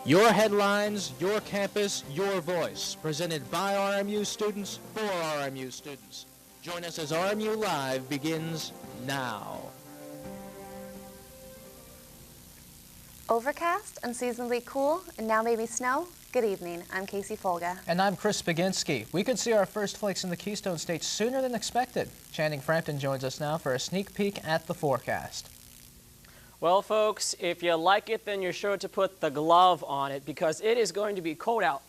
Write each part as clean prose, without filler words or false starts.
Your headlines, your campus, your voice. Presented by RMU students for RMU students. Join us as RMU Live begins now. Overcast, unseasonably cool, and now maybe snow. Good evening. I'm Casey Folga. And I'm Chris Baginski. We could see our first flakes in the Keystone State sooner than expected. Channing Frampton joins us now for a sneak peek at the forecast. Well, folks, if you like it, then you're sure to put the glove on it because it is going to be cold out.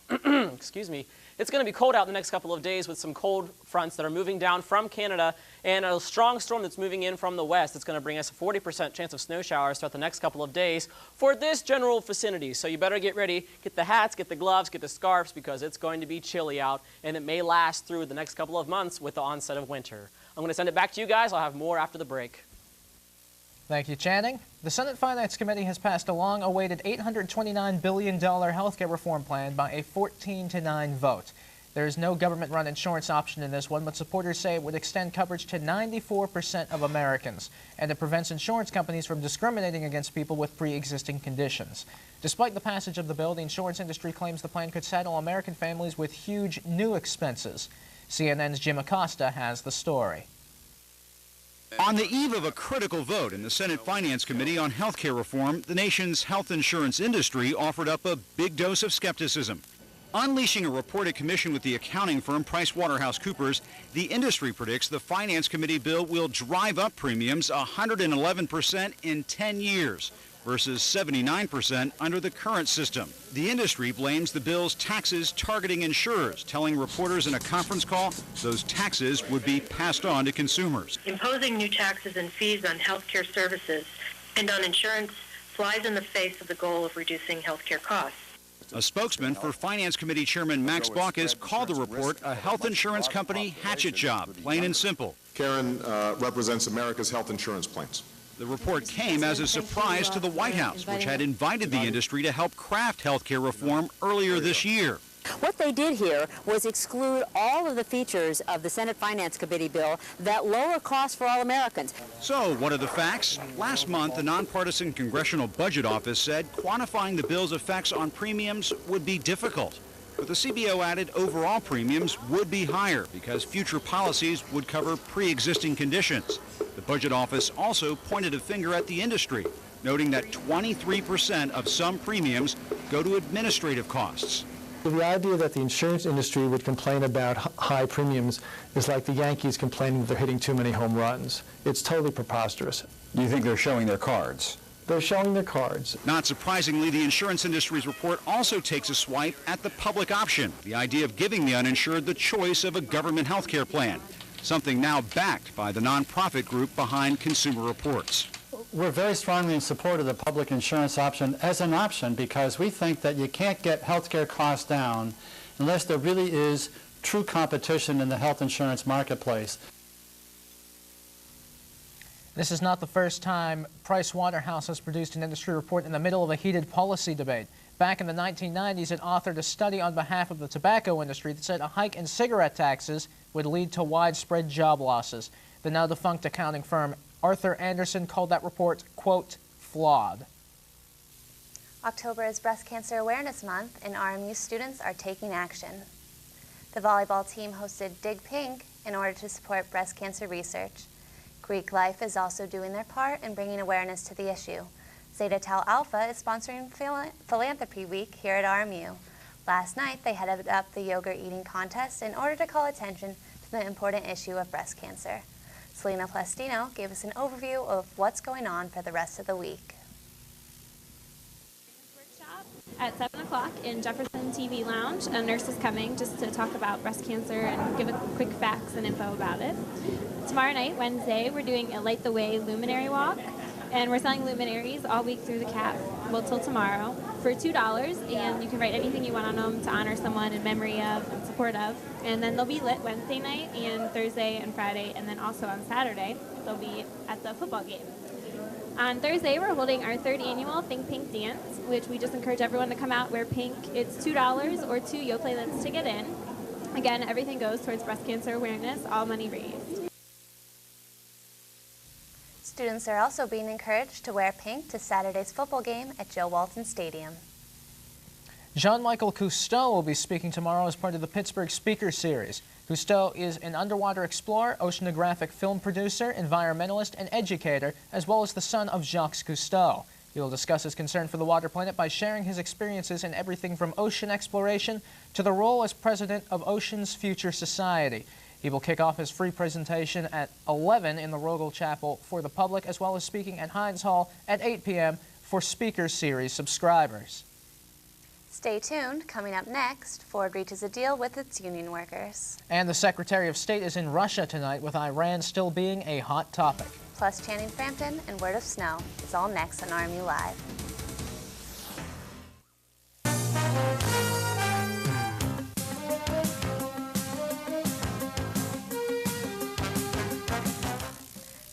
Excuse me. It's going to be cold out the next couple of days with some cold fronts that are moving down from Canada and a strong storm that's moving in from the west. It's going to bring us a 40% chance of snow showers throughout the next couple of days for this general vicinity. So you better get ready. Get the hats, get the gloves, get the scarves because it's going to be chilly out and it may last through the next couple of months with the onset of winter. I'm going to send it back to you guys. I'll have more after the break. Thank you, Channing. The Senate Finance Committee has passed a long-awaited $829 billion health care reform plan by a 14-9 vote. There is no government-run insurance option in this one, but supporters say it would extend coverage to 94% of Americans, and it prevents insurance companies from discriminating against people with pre-existing conditions. Despite the passage of the bill, the insurance industry claims the plan could saddle American families with huge new expenses. CNN's Jim Acosta has the story. On the eve of a critical vote in the Senate Finance Committee on health care reform, the nation's health insurance industry offered up a big dose of skepticism. Unleashing a reported commission with the accounting firm PricewaterhouseCoopers, the industry predicts the Finance Committee bill will drive up premiums 111% in 10 years versus 79% under the current system. The industry blames the bill's taxes targeting insurers, telling reporters in a conference call those taxes would be passed on to consumers. Imposing new taxes and fees on healthcare services and on insurance flies in the face of the goal of reducing healthcare costs. A spokesman for Finance Committee Chairman Max Baucus called the report a health insurance company hatchet job, plain and simple. Karen represents America's health insurance plans. The report came as a surprise to the White House, which had invited the industry to help craft health care reform earlier this year. What they did here was exclude all of the features of the Senate Finance Committee bill that lower costs for all Americans. So, what are the facts? Last month, the nonpartisan Congressional Budget Office said quantifying the bill's effects on premiums would be difficult. But the CBO added overall premiums would be higher because future policies would cover pre-existing conditions. The Budget Office also pointed a finger at the industry, noting that 23% of some premiums go to administrative costs. The idea that the insurance industry would complain about high premiums is like the Yankees complaining that they're hitting too many home runs. It's totally preposterous. Do you think they're showing their cards? They're showing their cards. Not surprisingly, the insurance industry's report also takes a swipe at the public option, the idea of giving the uninsured the choice of a government health care plan, something now backed by the nonprofit group behind Consumer Reports. We're very strongly in support of the public insurance option as an option because we think that you can't get health care costs down unless there really is true competition in the health insurance marketplace. This is not the first time Pricewaterhouse has produced an industry report in the middle of a heated policy debate. Back in the 1990s, it authored a study on behalf of the tobacco industry that said a hike in cigarette taxes would lead to widespread job losses. The now-defunct accounting firm Arthur Andersen called that report, quote, flawed. October is Breast Cancer Awareness Month, and RMU students are taking action. The volleyball team hosted Dig Pink in order to support breast cancer research. Greek Life is also doing their part in bringing awareness to the issue. Zeta Tau Alpha is sponsoring Philanthropy Week here at RMU. Last night, they headed up the yogurt eating contest in order to call attention to the important issue of breast cancer. Selena Plastino gave us an overview of what's going on for the rest of the week. Workshop at 7 o'clock in Jefferson TV Lounge. A nurse is coming just to talk about breast cancer and give a quick facts and info about it. Tomorrow night, Wednesday, we're doing a Light the Way luminary walk, and we're selling luminaries all week through the CAP, well, till tomorrow, for $2, and you can write anything you want on them to honor someone in memory of and support of. And then they'll be lit Wednesday night and Thursday and Friday, and then also on Saturday, they'll be at the football game. On Thursday, we're holding our third annual Think Pink Dance, which we just encourage everyone to come out, wear pink. It's $2 or 2 Yoplait to get in. Again, everything goes towards breast cancer awareness, all money raised. Students are also being encouraged to wear pink to Saturday's football game at Joe Walton Stadium. Jean-Michel Cousteau will be speaking tomorrow as part of the Pittsburgh Speaker Series. Cousteau is an underwater explorer, oceanographic film producer, environmentalist, and educator, as well as the son of Jacques Cousteau. He will discuss his concern for the water planet by sharing his experiences in everything from ocean exploration to the role as president of Ocean's Future Society. He will kick off his free presentation at 11 in the Rogel Chapel for the public, as well as speaking at Heinz Hall at 8 p.m. for Speaker Series subscribers. Stay tuned. Coming up next, Ford reaches a deal with its union workers. And the Secretary of State is in Russia tonight, with Iran still being a hot topic. Plus Channing Frampton and Word of Snow. It's all next on RMU Live.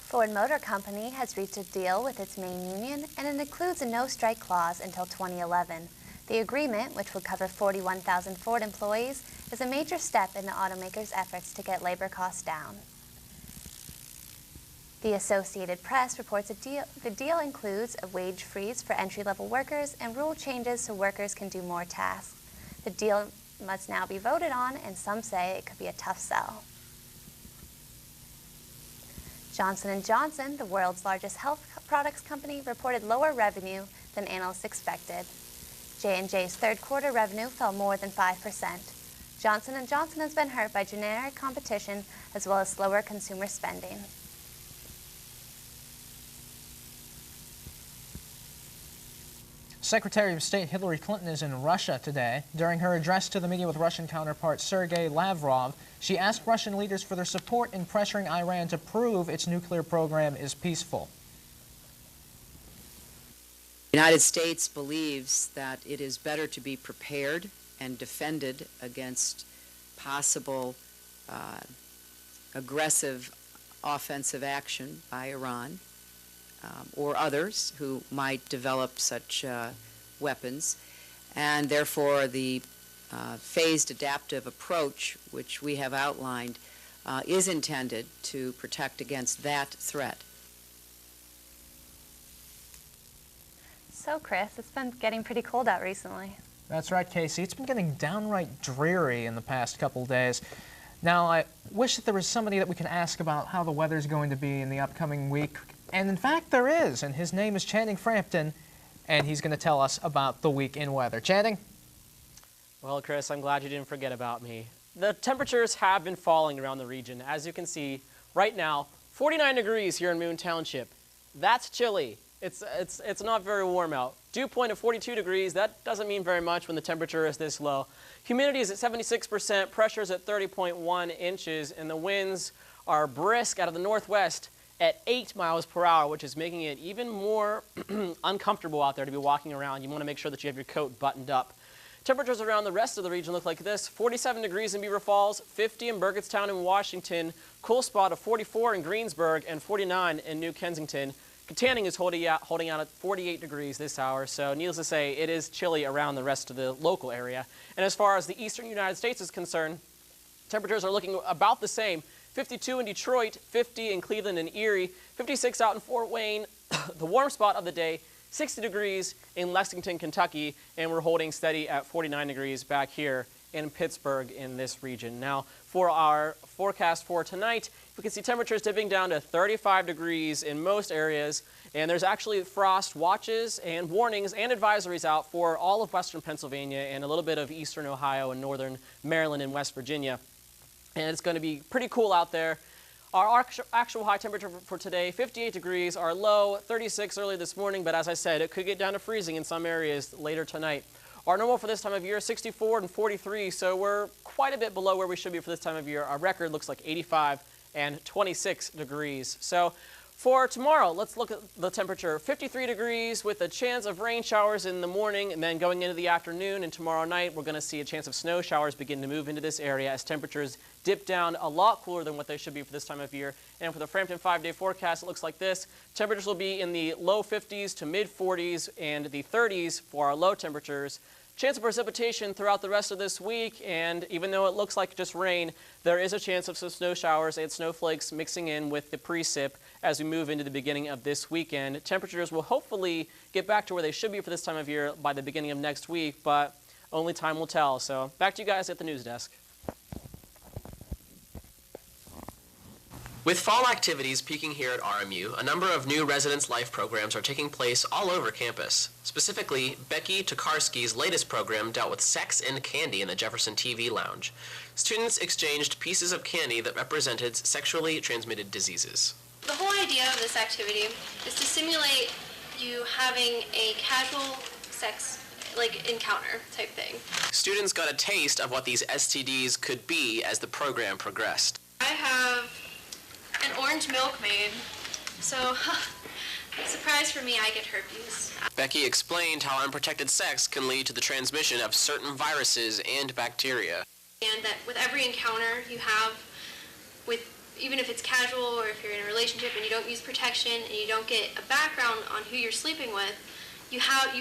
Ford Motor Company has reached a deal with its main union, and it includes a no-strike clause until 2011. The agreement, which would cover 41,000 Ford employees, is a major step in the automaker's efforts to get labor costs down. The Associated Press reports the deal includes a wage freeze for entry-level workers and rule changes so workers can do more tasks. The deal must now be voted on, and some say it could be a tough sell. Johnson & Johnson, the world's largest health products company, reported lower revenue than analysts expected. J&J's third quarter revenue fell more than 5%. Johnson & Johnson has been hurt by generic competition as well as slower consumer spending. Secretary of State Hillary Clinton is in Russia today. During her address to the media with Russian counterpart Sergei Lavrov, she asked Russian leaders for their support in pressuring Iran to prove its nuclear program is peaceful. The United States believes that it is better to be prepared and defended against possible aggressive offensive action by Iran or others who might develop such weapons, and therefore the phased adaptive approach which we have outlined is intended to protect against that threat. So, Chris, it's been getting pretty cold out recently. That's right, Casey. It's been getting downright dreary in the past couple days. Now, I wish that there was somebody that we can ask about how the weather's going to be in the upcoming week. And in fact, there is, and his name is Channing Frampton, and he's going to tell us about the week in weather. Channing? Well, Chris, I'm glad you didn't forget about me. The temperatures have been falling around the region. As you can see, right now, 49 degrees here in Moon Township. That's chilly. It's not very warm out. Dew point of 42 degrees, that doesn't mean very much when the temperature is this low. Humidity is at 76%, pressure is at 30.1 inches, and the winds are brisk out of the northwest at 8 miles per hour, which is making it even more uncomfortable out there to be walking around. You want to make sure that you have your coat buttoned up. Temperatures around the rest of the region look like this: 47 degrees in Beaver Falls, 50 in Burgettstown in Washington, cool spot of 44 in Greensburg, and 49 in New Kensington. Tanning is holding out at 48 degrees this hour, so needless to say, it is chilly around the rest of the local area. And as far as the eastern United States is concerned, temperatures are looking about the same. 52 in Detroit, 50 in Cleveland and Erie, 56 out in Fort Wayne, the warm spot of the day, 60 degrees in Lexington, Kentucky, and we're holding steady at 49 degrees back here in Pittsburgh in this region. Now, for our forecast for tonight, we can see temperatures dipping down to 35 degrees in most areas, and there's actually frost watches and warnings and advisories out for all of western Pennsylvania and a little bit of eastern Ohio and northern Maryland and West Virginia. And it's going to be pretty cool out there. Our actual high temperature for today, 58 degrees. Our low, 36 early this morning, but as I said, it could get down to freezing in some areas later tonight. Our normal for this time of year is 64 and 43, so we're quite a bit below where we should be for this time of year. Our record looks like 85 and 26 degrees. So for tomorrow, let's look at the temperature. 53 degrees with a chance of rain showers in the morning, and then going into the afternoon and tomorrow night, we're going to see a chance of snow showers begin to move into this area as temperatures dip down a lot cooler than what they should be for this time of year. And for the Frampton 5-day forecast, it looks like this. Temperatures will be in the low 50s to mid 40s and the 30s for our low temperatures. Chance of precipitation throughout the rest of this week, and even though it looks like just rain, there is a chance of some snow showers and snowflakes mixing in with the precip as we move into the beginning of this weekend. Temperatures will hopefully get back to where they should be for this time of year by the beginning of next week, but only time will tell. So back to you guys at the news desk. With fall activities peaking here at RMU, a number of new Residence Life programs are taking place all over campus. Specifically, Becky Tokarski's latest program dealt with sex and candy in the Jefferson TV Lounge. Students exchanged pieces of candy that represented sexually transmitted diseases. The whole idea of this activity is to simulate you having a casual sex encounter type thing. Students got a taste of what these STDs could be as the program progressed. I have an orange milkmaid, so surprise for me, I get herpes. Becky explained how unprotected sex can lead to the transmission of certain viruses and bacteria. And that with every encounter you have, even if it's casual or if you're in a relationship and you don't use protection and you don't get a background on who you're sleeping with, you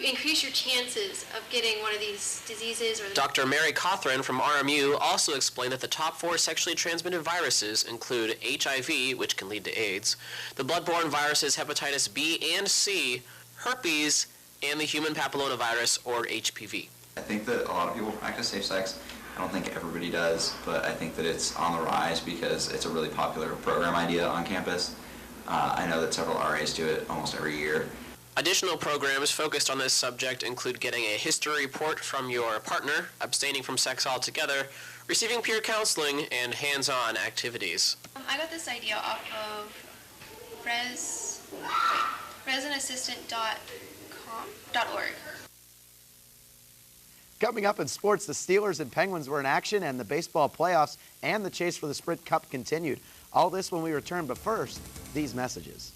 increase your chances of getting one of these diseases. Dr. Mary Cothran from RMU also explained that the top 4 sexually transmitted viruses include HIV, which can lead to AIDS, the bloodborne viruses hepatitis B and C, herpes, and the human papillomavirus, or HPV. I think that a lot of people practice safe sex. I don't think everybody does, but I think that it's on the rise because it's a really popular program idea on campus. I know that several RAs do it almost every year. Additional programs focused on this subject include getting a history report from your partner, abstaining from sex altogether, receiving peer counseling, and hands-on activities. I got this idea off of resanassistant.org. Coming up in sports, the Steelers and Penguins were in action, and the baseball playoffs and the chase for the Sprint Cup continued. All this when we return, but first, these messages.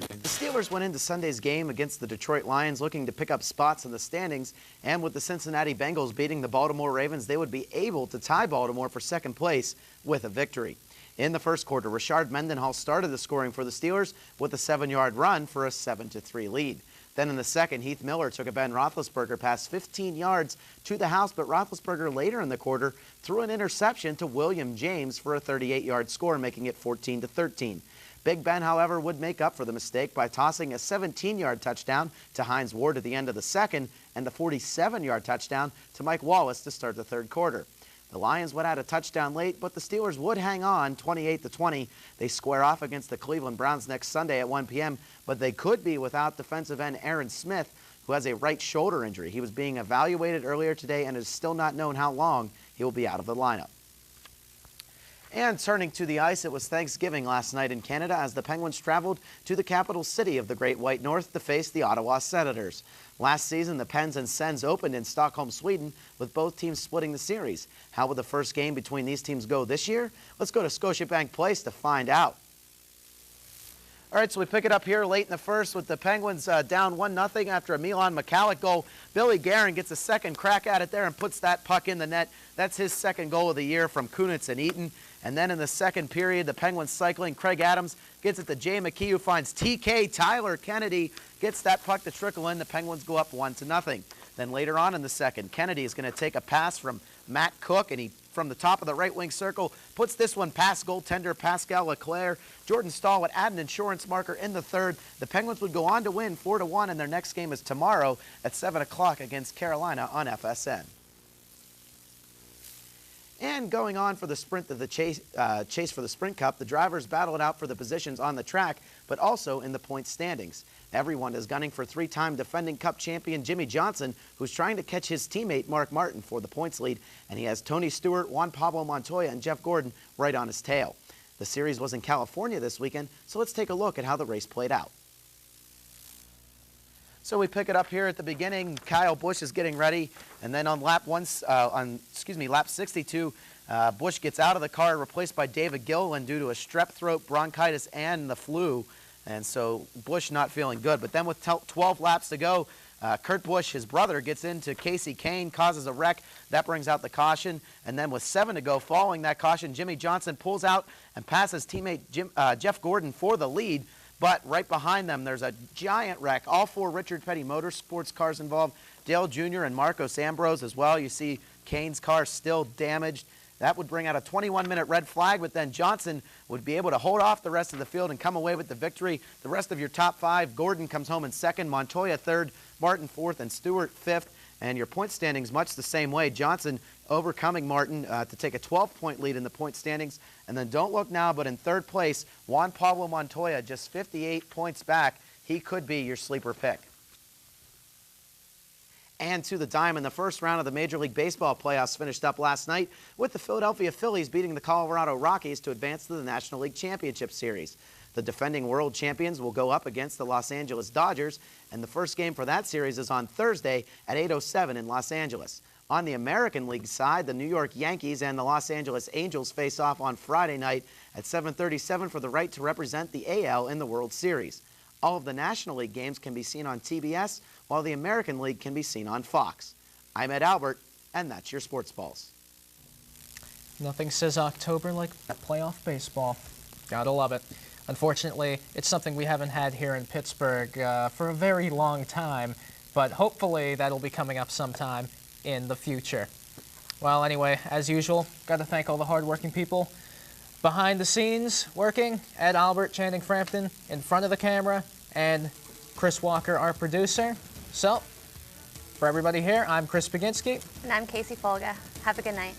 The Steelers went into Sunday's game against the Detroit Lions looking to pick up spots in the standings, and with the Cincinnati Bengals beating the Baltimore Ravens, they would be able to tie Baltimore for second place with a victory. In the first quarter, Rashard Mendenhall started the scoring for the Steelers with a 7-yard run for a 7-3 lead. Then in the second, Heath Miller took a Ben Roethlisberger pass 15 yards to the house, but Roethlisberger later in the quarter threw an interception to William James for a 38-yard score, making it 14-13. Big Ben, however, would make up for the mistake by tossing a 17-yard touchdown to Hines Ward at the end of the second and a 47-yard touchdown to Mike Wallace to start the third quarter. The Lions would add a touchdown late, but the Steelers would hang on 28-20. They square off against the Cleveland Browns next Sunday at 1 p.m., but they could be without defensive end Aaron Smith, who has a right shoulder injury. He was being evaluated earlier today, and it is still not known how long he will be out of the lineup. And turning to the ice, it was Thanksgiving last night in Canada as the Penguins traveled to the capital city of the Great White North to face the Ottawa Senators. Last season, the Pens and Sens opened in Stockholm, Sweden, with both teams splitting the series. How will the first game between these teams go this year? Let's go to Scotiabank Place to find out. All right, so we pick it up here late in the first with the Penguins down 1-0 after a Milan Michalek goal. Billy Guerin gets a second crack at it there and puts that puck in the net. That's his second goal of the year from Kunitz and Eaton. And then in the second period, the Penguins cycling. Craig Adams gets it to Jay McKee, who finds TK. Tyler Kennedy gets that puck to trickle in. The Penguins go up 1-0. Then later on in the second, Kennedy is going to take a pass from Matt Cook, and he, from the top of the right wing circle, puts this one past goaltender Pascal Leclerc. Jordan Stahl would add an insurance marker in the third. The Penguins would go on to win 4-1, and their next game is tomorrow at 7 o'clock against Carolina on FSN. And going on for the sprint of the chase for the Sprint Cup, the drivers battle it out for the positions on the track, but also in the point standings. Everyone is gunning for 3-time defending Cup champion Jimmy Johnson, who's trying to catch his teammate Mark Martin for the points lead, and he has Tony Stewart, Juan Pablo Montoya, and Jeff Gordon right on his tail. The series was in California this weekend, so let's take a look at how the race played out. So we pick it up here at the beginning. Kyle Busch is getting ready, and then on lap 62, Busch gets out of the car, replaced by David Gilliland due to a strep throat, bronchitis, and the flu. And so Busch not feeling good. But then with 12 laps to go, Kurt Busch, his brother, gets into Casey Kane, causes a wreck. That brings out the caution. And then with 7 to go, following that caution, Jimmy Johnson pulls out and passes teammate Jeff Gordon for the lead. But right behind them, there's a giant wreck. All 4 Richard Petty Motorsports cars involved. Dale Jr. and Marcos Ambrose as well. You see Kane's car still damaged. That would bring out a 21-minute red flag, but then Johnson would be able to hold off the rest of the field and come away with the victory. The rest of your top 5, Gordon comes home in 2nd, Montoya 3rd, Martin 4th, and Stewart 5th. And your point standings much the same way. Johnson overcoming Martin to take a 12-point lead in the point standings. And then don't look now, but in 3rd place, Juan Pablo Montoya, just 58 points back. He could be your sleeper pick. And to the dime in the first round of the Major League Baseball playoffs finished up last night with the Philadelphia Phillies beating the Colorado Rockies to advance to the National League Championship Series. The defending world champions will go up against the Los Angeles Dodgers, and the first game for that series is on Thursday at 8:07 in Los Angeles. On the American League side, the New York Yankees and the Los Angeles Angels face off on Friday night at 7:37 for the right to represent the AL in the World Series. All of the National League games can be seen on TBS, while the American League can be seen on Fox. I'm Ed Albert, and that's your Sports Balls. Nothing says October like playoff baseball. Gotta love it. Unfortunately, it's something we haven't had here in Pittsburgh for a very long time, but hopefully that'll be coming up sometime in the future. Well, anyway, as usual, got to thank all the hardworking people behind the scenes working. Ed Albert, Channing Frampton in front of the camera, and Chris Walker, our producer. So, for everybody here, I'm Chris Baginski. And I'm Casey Folga. Have a good night.